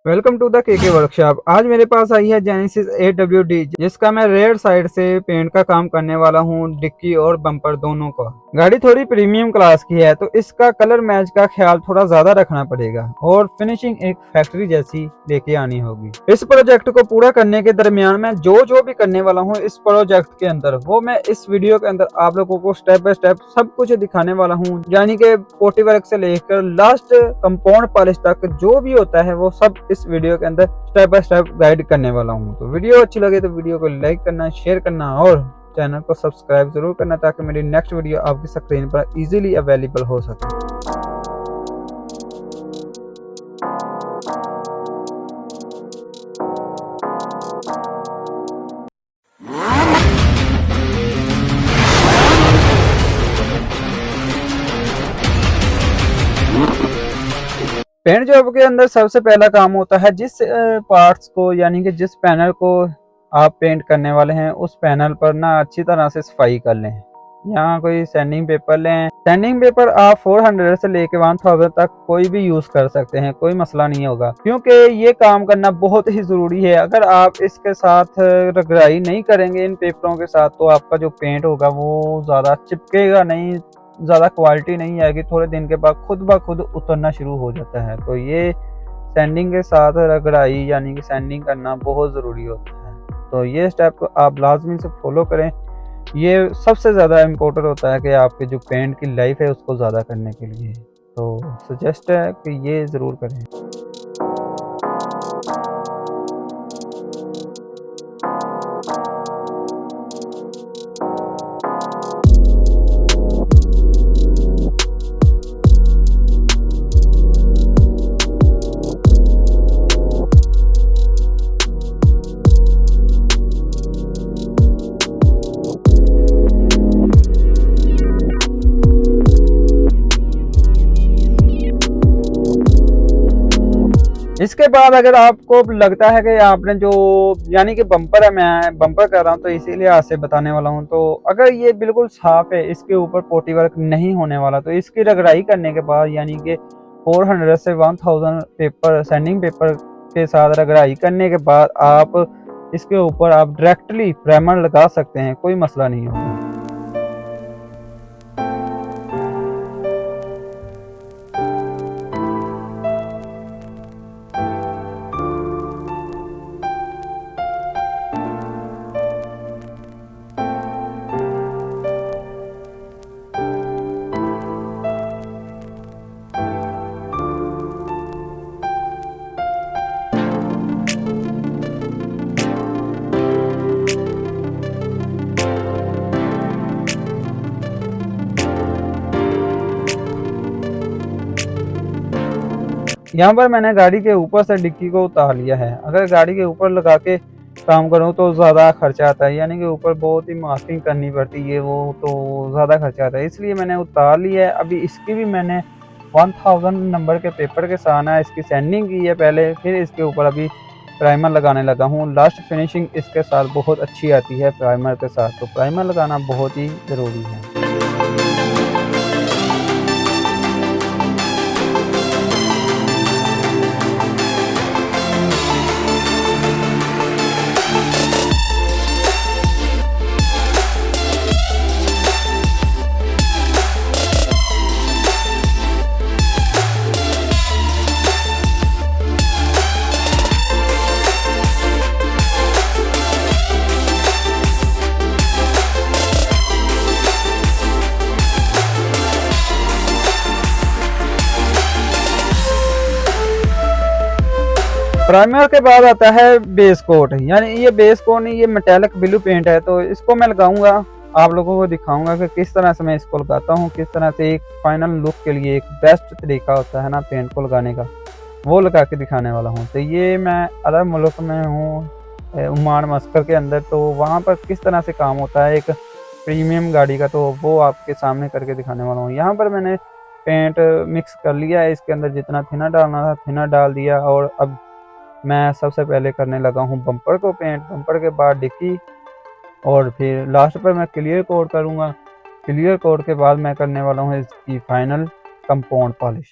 Welcome to the KK workshop. आज मेरे पास आई है जेनेसिस 8WD, जिसका मैं रेयर साइड से पेंट का काम करने वाला हूँ, डिक्की और बम्पर दोनों का। गाड़ी थोड़ी प्रीमियम क्लास की है तो इसका कलर मैच का ख्याल थोड़ा ज्यादा रखना पड़ेगा और फिनिशिंग एक फैक्ट्री जैसी लेके आनी होगी। इस प्रोजेक्ट को पूरा करने के दरमियान मैं जो भी करने वाला हूँ इस प्रोजेक्ट के अंदर, वो मैं इस वीडियो के अंदर आप लोगों को स्टेप बाय स्टेप सब कुछ दिखाने वाला हूँ। यानी कि पोटी वर्क से लेकर लास्ट कंपाउंड पॉलिश तक जो भी होता है वो सब इस वीडियो के अंदर स्टेप बाय स्टेप गाइड करने वाला हूँ। तो वीडियो अच्छी लगे तो वीडियो को लाइक करना, शेयर करना और चैनल को सब्सक्राइब जरूर करना, ताकि मेरी नेक्स्ट वीडियो आपकी स्क्रीन पर इजीली अवेलेबल हो सके। पेंट जॉब के अंदर सबसे पहला काम होता है जिस पार्ट्स को, यानी कि जिस पैनल को आप पेंट करने वाले हैं उस पैनल पर ना अच्छी तरह से सफाई कर लें। यहाँ कोई सैंडिंग पेपर लें। सैंडिंग पेपर आप 400 से लेके 1000 तक कोई भी यूज कर सकते हैं, कोई मसला नहीं होगा, क्योंकि ये काम करना बहुत ही जरूरी है। अगर आप इसके साथ रगड़ाई नहीं करेंगे इन पेपरों के साथ, तो आपका जो पेंट होगा वो ज्यादा चिपकेगा नहीं, ज़्यादा क्वालिटी नहीं आएगी। थोड़े दिन के बाद खुद ब खुद उतरना शुरू हो जाता है। तो ये सैंडिंग के साथ रगड़ाई यानी कि सैंडिंग करना बहुत ज़रूरी होता है। तो ये स्टेप आप लाजमी से फॉलो करें। ये सबसे ज़्यादा इम्पोर्टेंट होता है कि आपके जो पेंट की लाइफ है उसको ज़्यादा करने के लिए। तो सजेस्ट है कि ये ज़रूर करें। इसके बाद अगर आपको लगता है कि आपने जो, यानी कि बम्पर है, मैं बम्पर कर रहा हूँ तो इसीलिए आज से बताने वाला हूँ। तो अगर ये बिल्कुल साफ है, इसके ऊपर पोटी वर्क नहीं होने वाला, तो इसकी रगड़ाई करने के बाद यानी कि 400 से 1000 पेपर सैंडिंग पेपर के साथ रगड़ाई करने के बाद आप इसके ऊपर आप डायरेक्टली प्राइमर लगा सकते हैं, कोई मसला नहीं होगा। यहाँ पर मैंने गाड़ी के ऊपर से डिक्की को उतार लिया है। अगर गाड़ी के ऊपर लगा के काम करूँ तो ज़्यादा खर्चा आता है, यानी कि ऊपर बहुत ही मास्किंग करनी पड़ती है, वो तो ज़्यादा खर्चा आता है, इसलिए मैंने उतार लिया है। अभी इसकी भी मैंने 1000 नंबर के पेपर के साथ ना इसकी सैंडिंग की है पहले, फिर इसके ऊपर अभी प्राइमर लगाने लगा हूँ। लास्ट फिनिशिंग इसके साथ बहुत अच्छी आती है प्राइमर के साथ, तो प्राइमर लगाना बहुत ही ज़रूरी है। प्राइमर के बाद आता है बेस कोट, यानी ये बेस कोट नहीं, ये मेटेलिक ब्लू पेंट है। तो इसको मैं लगाऊंगा, आप लोगों को दिखाऊंगा कि किस तरह से मैं इसको लगाता हूँ, किस तरह से एक फाइनल लुक के लिए एक बेस्ट तरीका होता है ना पेंट को लगाने का, वो लगा के दिखाने वाला हूँ। तो ये मैं अरब मुल्क में हूँ, ओमान मस्कट के अंदर, तो वहाँ पर किस तरह से काम होता है एक प्रीमियम गाड़ी का, तो वो आपके सामने करके दिखाने वाला हूँ। यहाँ पर मैंने पेंट मिक्स कर लिया है, इसके अंदर जितना थिनर डालना था थिनर डाल दिया, और अब मैं सबसे पहले करने लगा हूँ बम्पर को पेंट। बम्पर के बाद डिक्की, और फिर लास्ट पर मैं क्लियर कोट करूँगा। क्लियर कोट के बाद मैं करने वाला हूँ इसकी फाइनल कंपाउंड पॉलिश।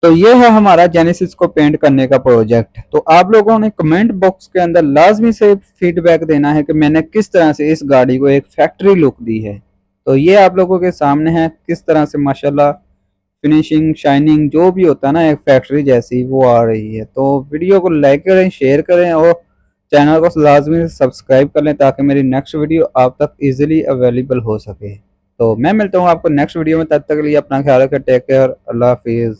तो ये है हमारा जेनेसिस को पेंट करने का प्रोजेक्ट। तो आप लोगों ने कमेंट बॉक्स के अंदर लाजमी से फीडबैक देना है कि मैंने किस तरह से इस गाड़ी को एक फैक्ट्री लुक दी है। तो ये आप लोगों के सामने है किस तरह से माशाल्लाह फिनिशिंग शाइनिंग जो भी होता है ना एक फैक्ट्री जैसी वो आ रही है। तो वीडियो को लाइक करें, शेयर करें और चैनल को लाजमी से सब्सक्राइब कर लें ताकि मेरी नेक्स्ट वीडियो आप तक इजीली अवेलेबल हो सके। तो मैं मिलता हूँ आपको नेक्स्ट वीडियो में, तब तक के लिए अपना ख्याल रखें। टेक केयर, अल्लाह हाफिज़।